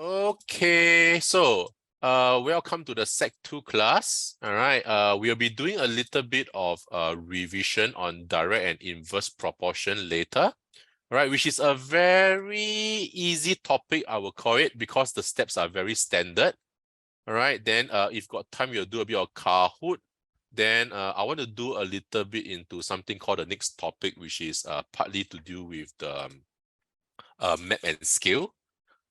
Okay, so welcome to the Sec 2 class. All right, we'll be doing a little bit of revision on direct and inverse proportion later. All right, which is a very easy topic, I will call it, because the steps are very standard. All right, then if got time, we'll do a bit of Kahoot. Then I want to do a little bit into something called the next topic, which is partly to do with the map and scale.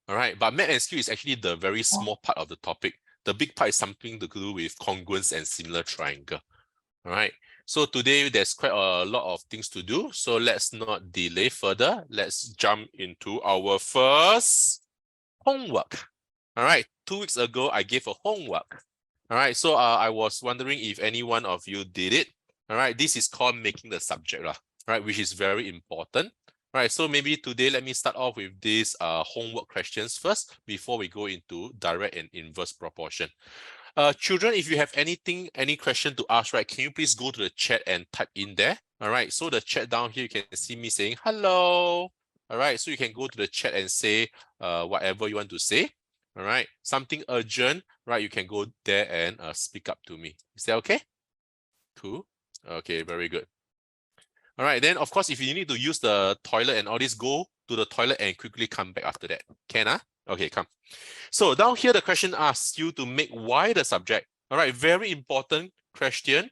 All right, but map and scale is actually the very small part of the topic. The big part is something to do with congruence and similar triangle. All right, so today there's quite a lot of things to do. So let's not delay further. Let's jump into our first homework. All right, 2 weeks ago, I gave a homework. All right, so I was wondering if any one of you did it. All right, this is called making the subject, right, which is very important. All right, so maybe today, let me start off with these homework questions first before we go into direct and inverse proportion. Children, if you have any question to ask, right, can you please go to the chat and type in there? All right, so the chat down here, you can see me saying hello. All right, so you can go to the chat and say whatever you want to say. All right, something urgent, right, you can go there and speak up to me. Is that okay? Cool. Okay, very good. All right, then of course, if you need to use the toilet and all this, go to the toilet and quickly come back after that. Can ah? Okay, come. So down here, the question asks you to make y the subject. All right, very important question.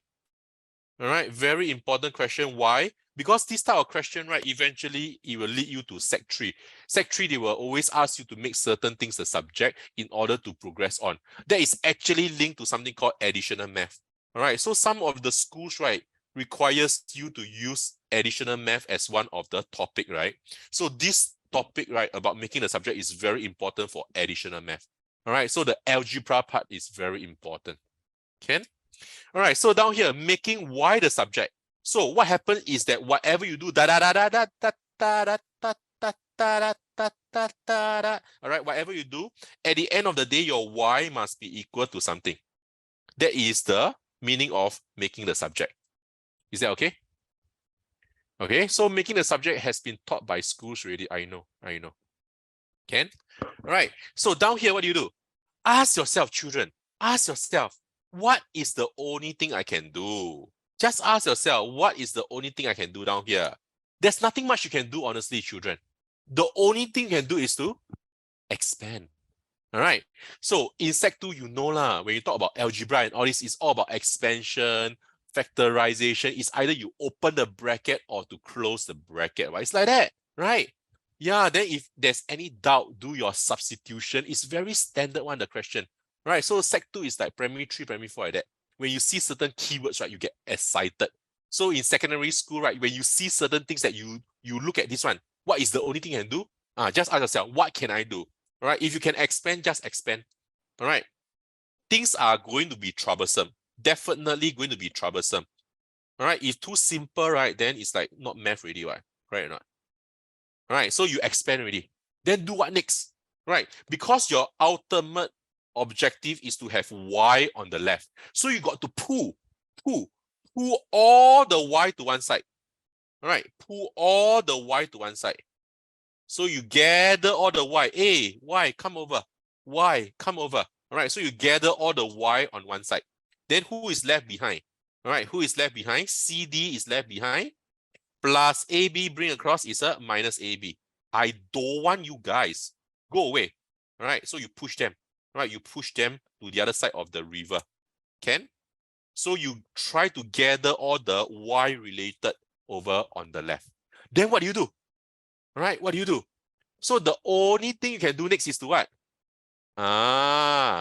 All right, very important question. Why? Because this type of question, right, eventually it will lead you to Sec 3. Sec 3, they will always ask you to make certain things the subject in order to progress on. That is actually linked to something called additional math. All right, so some of the schools, right, requires you to use additional math as one of the topic, right? So this topic, right, about making the subject is very important for additional math. All right, so the algebra part is very important. Can? All right, so down here, making y the subject. So what happens is that whatever you do, all right, whatever you do, at the end of the day, your y must be equal to something. That is the meaning of making the subject. Is that okay? Okay, so making the subject has been taught by schools already. I know. Can? All right, so down here, what do? Ask yourself, children, ask yourself, what is the only thing I can do? Just ask yourself, what is the only thing I can do down here? There's nothing much you can do, honestly, children. The only thing you can do is to expand. All right. So in Sec 2, you know lah, when you talk about algebra and all this, it's all about expansion, factorization. It's either you open the bracket or to close the bracket, right? It's like that, right? Yeah, then if there's any doubt, do your substitution. It's very standard one, the question. Right, so Sec 2 is like primary 3, primary 4 like that. When you see certain keywords, right, you get excited. So in secondary school, right, when you see certain things that you look at this one, what is the only thing you can do? Just ask yourself, what can I do? All right, if you can expand, just expand. All right, things are going to be troublesome. Definitely going to be troublesome. All right, if too simple, right, then it's like not math already, right? Right or not? All right, so you expand already. Then do what next? Right, because your ultimate objective is to have y on the left. So you got to pull all the y to one side. All right, pull all the y to one side. So you gather all the y. Hey, y, come over. Y, come over. All right, so you gather all the y on one side. Then who is left behind? All right, who is left behind? CD is left behind. Plus AB bring across is a minus AB. I don't want you guys. Go away. All right, so you push them. All right, you push them to the other side of the river. Can? So you try to gather all the y related over on the left. Then what do you do? All right, what do you do? So the only thing you can do next is to what?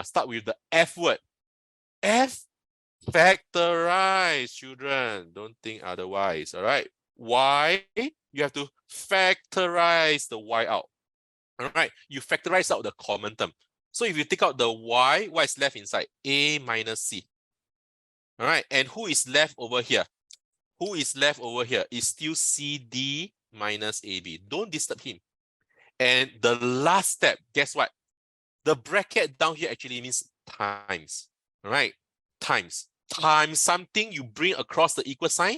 Start with the F word. F, factorize, children. Don't think otherwise, all right? Y, you have to factorize the y out. All right, you factorize out the common term. So if you take out the y, what is left inside? A minus C. All right, and who is left over here? Who is left over here is still CD minus AB. Don't disturb him. And the last step, guess what? The bracket down here actually means times. All right, times. Times something you bring across the equal sign.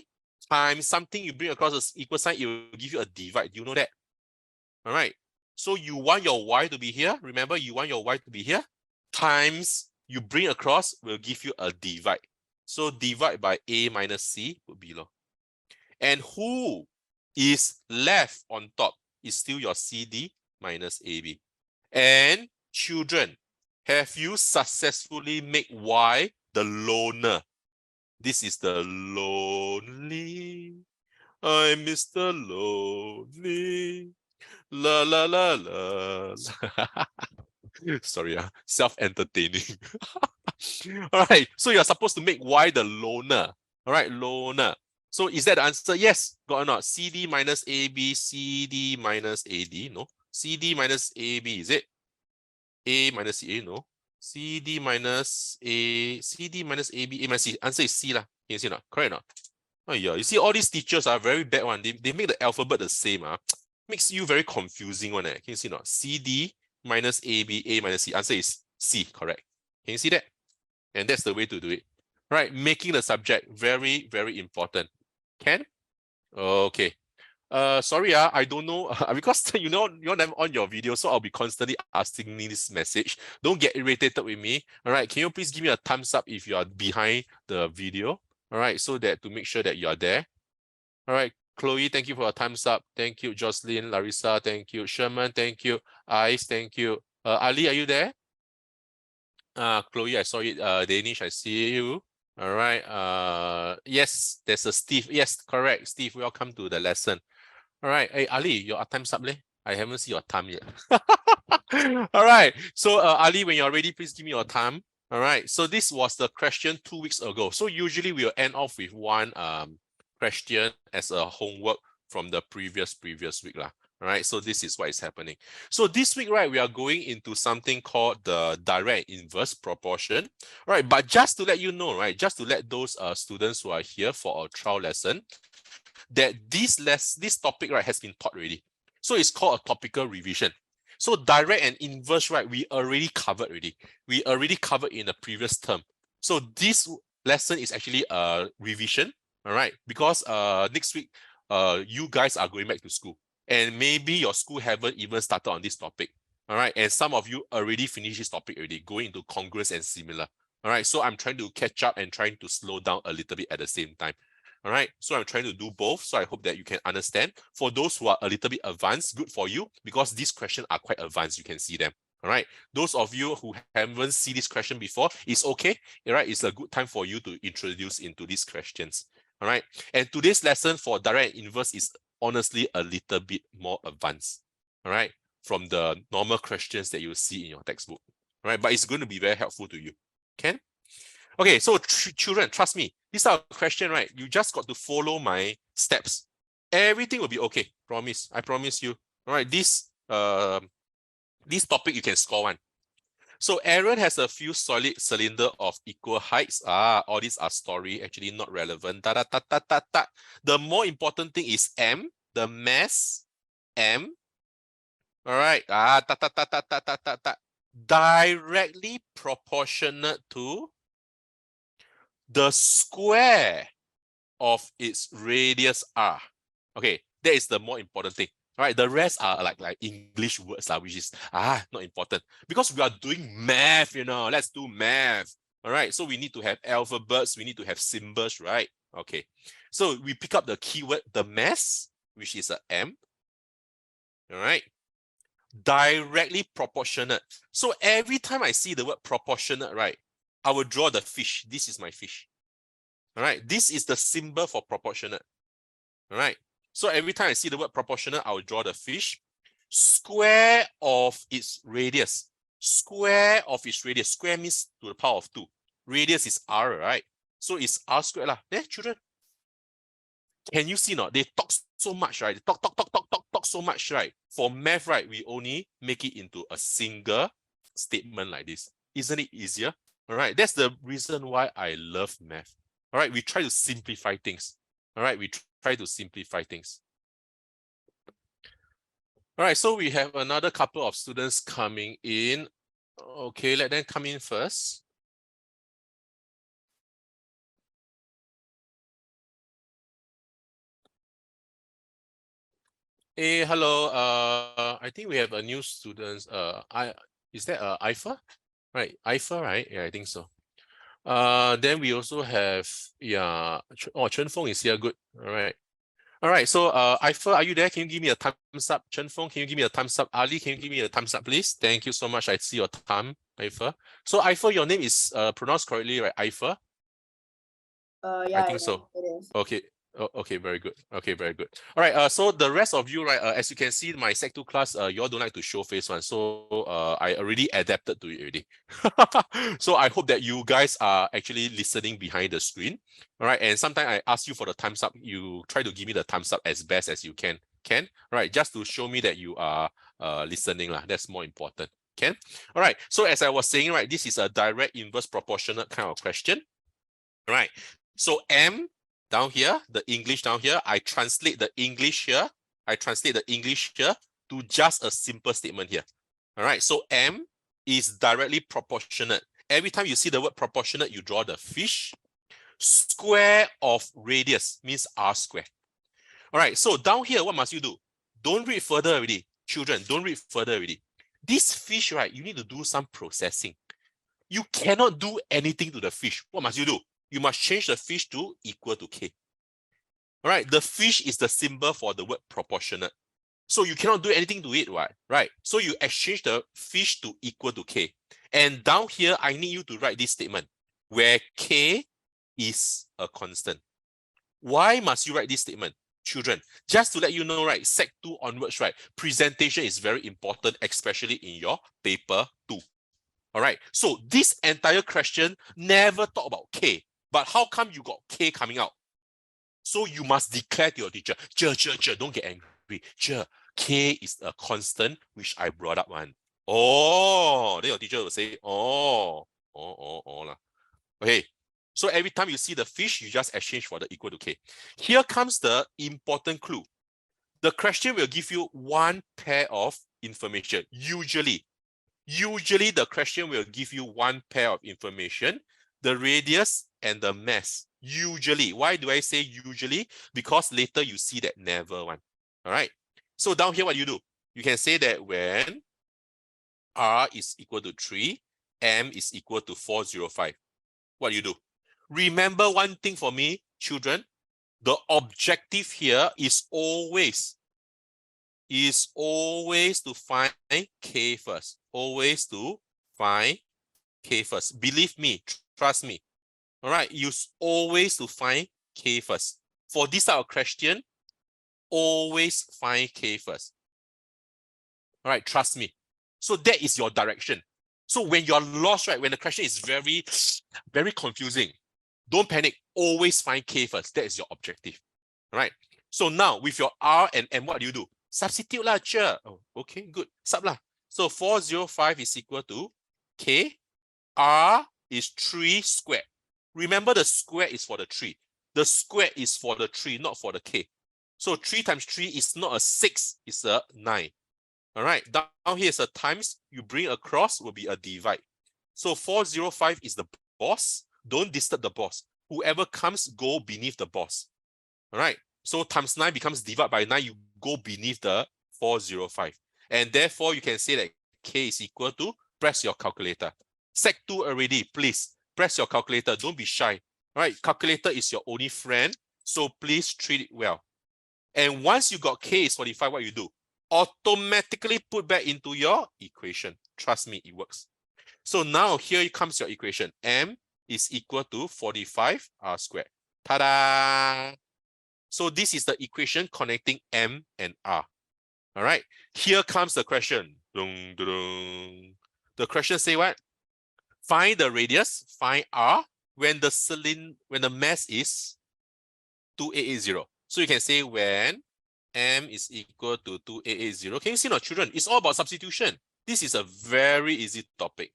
Times something you bring across the equal sign, it will give you a divide. Do you know that? All right. So you want your y to be here. Remember, you want your y to be here. Times you bring across will give you a divide. So divide by a minus c would be below. And who is left on top is still your CD minus AB. And children, have you successfully made y the loner? This is the lonely. I'm Mr. Lonely. La la la la. Sorry, self-entertaining. All right, so you're supposed to make y the loner. All right, loner. So is that the answer? Yes, got or not? CD minus AB, CD minus AD, no? CD minus AB, is it? A minus CA, no? CD minus A, CD minus AB, A minus C. Answer is C lah. Can you see not? Correct or not? Oh yeah, you see all these teachers are very bad one. They make the alphabet the same. Makes you very confusing one. Can you see not? CD minus AB, A minus C. Answer is C, correct. Can you see that? And that's the way to do it. Right, making the subject very, very important. Can? Okay. Sorry, I don't know because you're never on your video, so I'll be constantly asking this message. Don't get irritated with me. All right, can you please give me a thumbs up if you are behind the video? All right, so that to make sure that you are there. All right, Chloe, thank you for your thumbs up. Thank you, Jocelyn, Larissa, thank you, Sherman, thank you, Ice, thank you. Ali, are you there? Chloe, I saw it. Danish, I see you. All right. Yes, there's a Steve. Yes, correct. Steve, welcome to the lesson. All right. Hey, Ali, your time's up, leh? I haven't seen your time yet. All right. So, Ali, when you're ready, please give me your time. All right. So this was the question 2 weeks ago. So usually we'll end off with one question as a homework from the previous week lah. All right. So this is what is happening. So this week, right, we are going into something called the direct inverse proportion. All right. But just to let you know, right, just to let those students who are here for our trial lesson, that this topic, right, has been taught already. So it's called a topical revision. So direct and inverse, right, we already covered already. We already covered in the previous term. So this lesson is actually a revision, all right? Because next week, you guys are going back to school. And maybe your school haven't even started on this topic, all right? And some of you already finished this topic already, going into congruence and similar. All right, so I'm trying to catch up and trying to slow down a little bit at the same time. All right, so I'm trying to do both. So I hope that you can understand. For those who are a little bit advanced, good for you, because these questions are quite advanced. You can see them. All right, those of you who haven't seen this question before, it's okay. All right, it's a good time for you to introduce into these questions. All right, and today's lesson for direct and inverse is honestly a little bit more advanced. All right, from the normal questions that you see in your textbook. All right, but it's going to be very helpful to you. Can? Okay, so children, trust me, this are a question, right? You just got to follow my steps. Everything will be okay. Promise. I promise you. All right, this topic you can score one. So Aaron has a few solid cylinder of equal heights. All these are story, actually not relevant. The more important thing is M, the mass M. All right. Directly proportionate to the square of its radius r. Okay, that is the more important thing. All right, the rest are like English words, which is not important because we are doing math, Let's do math. All right, so we need to have alphabets, we need to have symbols, right? Okay, so we pick up the keyword, the mass, which is a M. All right, directly proportionate. So every time I see the word proportionate, right, I will draw the fish. This is my fish. All right, this is the symbol for proportionate. All right, so every time I see the word proportionate, I will draw the fish. Square of its radius. Square of its radius. Square means to the power of 2. Radius is r, right? So it's r squared lah. Children, can you see not? They talk so much, right? They talk so much, right? For math, right, we only make it into a single statement like this. Isn't it easier? All right, that's the reason why I love math. All right, we try to simplify things. All right, we try to simplify things. All right, so we have another couple of students coming in. Okay, let them come in first. Hey, hello. I think we have a new student. Is that Ifa? Right, Ifa, right? Yeah, I think so. Then we also have Chen Feng is here. Good. All right. All right. So Ifa, are you there? Can you give me a thumbs up? Chen Feng, can you give me a thumbs up? Ali, can you give me a thumbs up, please? Thank you so much. I see your thumb, Ifa. So Ifa, your name is pronounced correctly, right? Ifa? I Yeah, think so. it is. Okay. Oh, okay, very good. Okay, very good. All right. So the rest of you, right? As you can see, my Sec 2 class, you all don't like to show face one. So I already adapted to it already. So I hope that you guys are actually listening behind the screen. All right. And sometimes I ask you for the thumbs up. You try to give me the thumbs up as best as you can. Can? All right. Just to show me that you are listening. That's more important. Can? All right. So as I was saying, right, this is a direct inverse proportional kind of question. All right. So M down here, the English down here, I translate the English here. I translate the English here to just a simple statement here. All right. So M is directly proportionate. Every time you see the word proportionate, you draw the fish. Square of radius means R square. All right. So down here, what must you do? Don't read further already. Children, don't read further already. This fish, right, you need to do some processing. You cannot do anything to the fish. What must you do? You must change the fish to equal to K. All right, the fish is the symbol for the word proportionate. So you cannot do anything to it, right? So you exchange the fish to equal to K. And down here, I need you to write this statement where K is a constant. Why must you write this statement? Children, just to let you know, right, Sec 2 onwards, right, presentation is very important, especially in your paper 2. All right, so this entire question never talk about K, but how come you got K coming out? So you must declare to your teacher, don't get angry. K is a constant which I brought up one. Oh, then your teacher will say, oh. Okay, so every time you see the fish, you just exchange for the equal to K. Here comes the important clue. The question will give you one pair of information. Usually the question will give you one pair of information, the radius and the mass. Usually. Why do I say usually? Because later you see that never one. All right. So down here, what do? You can say that when R is equal to 3, M is equal to 405. What do? Remember one thing for me, children. The objective here is always to find K first. Always to find K first. Believe me, trust me. All right, use always to find K first. For this type of question, always find K first. All right, trust me. So that is your direction. So when you're lost, right, when the question is very, very confusing, don't panic. Always find K first. That is your objective. All right. So now with your R and M, what do? Substitute lah, cher. Oh, okay, good. Sub lah. So 405 is equal to K. R is 3 squared. Remember the square is for the 3. The square is for the 3, not for the K. So 3 times 3 is not a 6, it's a 9. All right, down here is a times. You bring across will be a divide. So 405 is the boss. Don't disturb the boss. Whoever comes, go beneath the boss. All right, so times 9 becomes divide by 9. You go beneath the 405. And therefore, you can say that K is equal to, press your calculator. Sec 2 already, please, press your calculator. Don't be shy. All right, calculator is your only friend. So please treat it well. And once you got K is 45, what you do? Automatically put back into your equation. Trust me, it works. So now here comes your equation. M is equal to 45 R squared. Ta-da! So this is the equation connecting M and R. All right. Here comes the question. Dun, dun, dun. The question say what? Find the radius, find R, when the mass is 2880. So you can say when M is equal to 2880. Can you see now, children? It's all about substitution. This is a very easy topic.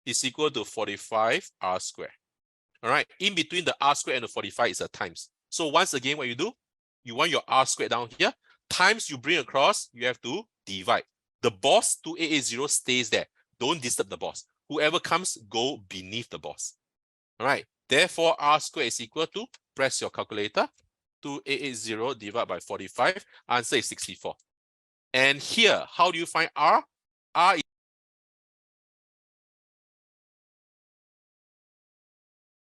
It's equal to 45 R squared. All right. In between the R squared and the 45 is a times. So once again, what you do? You want your R squared down here. Times you bring across, you have to divide. The boss 2880 stays there. Don't disturb the boss. Whoever comes, go beneath the boss. All right. Therefore, R squared is equal to, press your calculator, 2880 divided by 45. Answer is 64. And here, how do you find R? R